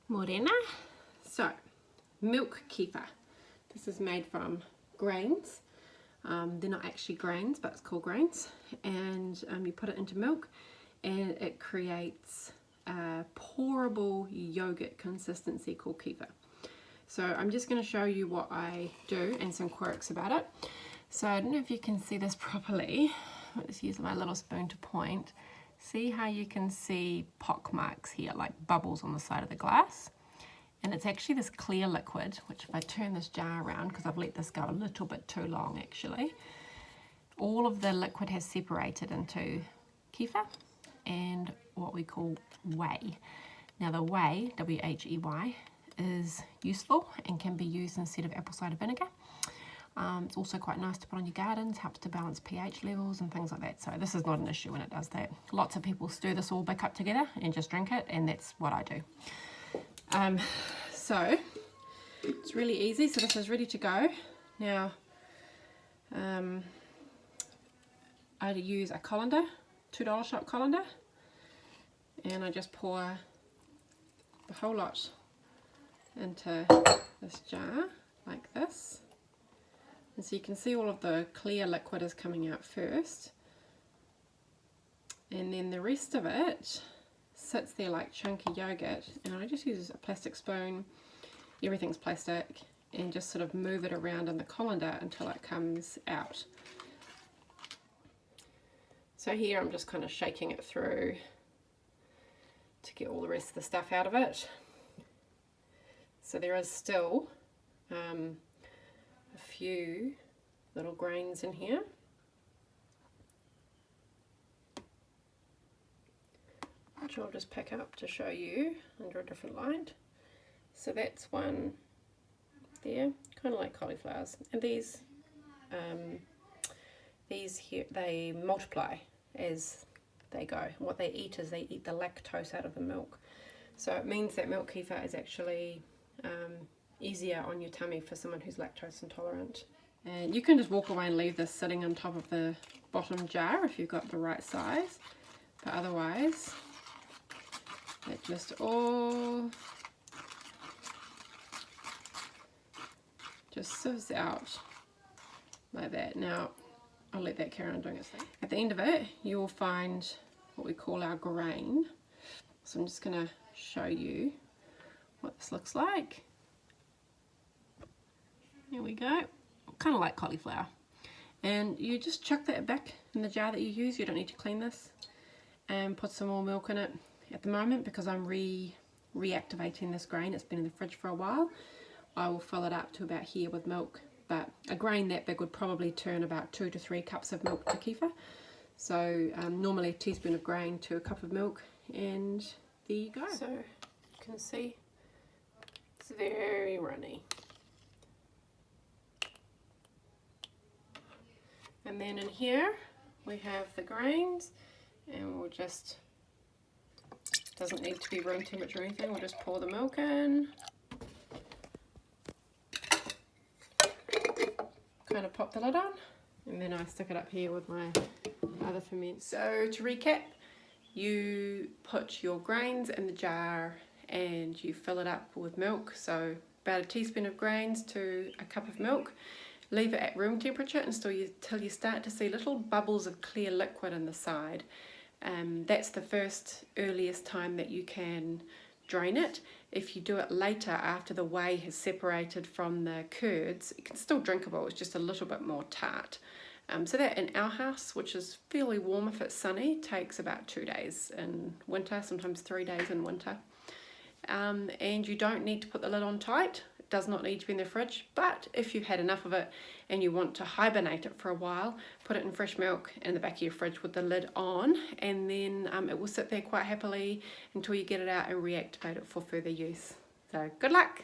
Morena. So, milk kefir. This is made from grains. They're not actually grains, but it's called grains. And you put it into milk and it creates a pourable yogurt consistency called kefir. So I'm just going to show you what I do and some quirks about it. So I don't know if you can see this properly. I'll just use my little spoon to point. See how you can see pock marks here, like bubbles on the side of the glass? And it's actually this clear liquid, which if I turn this jar around, because I've let this go a little bit too long actually, all of the liquid has separated into kefir and what we call whey. Now the whey, W-H-E-Y, is useful and can be used instead of apple cider vinegar. It's also quite nice to put on your gardens, helps to balance pH levels and things like that. So this is not an issue when it does that. Lots of people stir this all back up together and just drink it, and that's what I do. So it's really easy. So this is ready to go. Now I use a colander, $2 shot colander, and I just pour the whole lot into this jar like this. And so you can see all of the clear liquid is coming out first, and then the rest of it sits there like chunky yogurt, and I just use a plastic spoon, everything's plastic, and just sort of move it around in the colander until it comes out. So here I'm just kind of shaking it through to get all the rest of the stuff out of it. So there is still a few little grains in here. Which I'll just pick up to show you under a different light. So that's one there, kind of like cauliflowers. And these here, they multiply as they go. And what they eat is they eat the lactose out of the milk. So it means that milk kefir is actually easier on your tummy for someone who's lactose intolerant. And you can just walk away and leave this sitting on top of the bottom jar if you've got the right size, but otherwise it just all just sieves out like that. Now I'll let that carry on doing its thing. At the end of it you will find what we call our grain. So I'm just going to show you what this looks like. Here we go, kind of like cauliflower. And you just chuck that back in the jar that you use. You don't need to clean this, and put some more milk in it. At the moment, because I'm reactivating this grain, it's been in the fridge for a while, I will fill it up to about here with milk. But a grain that big would probably turn about 2 to 3 cups of milk to kefir. So normally a teaspoon of grain to a cup of milk, and there you go. So you can see it's very runny. And then in here we have the grains, and we'll just, doesn't need to be room temperature or anything, we'll just pour the milk in. Kind of pop the lid on, and then I stick it up here with my other ferment. So to recap, you put your grains in the jar and you fill it up with milk, so about a teaspoon of grains to a cup of milk. Leave it at room temperature until you start to see little bubbles of clear liquid in the side. That's the earliest time that you can drain it. If you do it later, after the whey has separated from the curds, it can still drinkable, it's just a little bit more tart. So that in our house, which is fairly warm if it's sunny, takes about 2 days in winter, sometimes 3 days in winter. And you don't need to put the lid on tight. It does not need to be in the fridge, but if you've had enough of it and you want to hibernate it for a while, put it in fresh milk in the back of your fridge with the lid on, and then it will sit there quite happily until you get it out and reactivate it for further use. So good luck!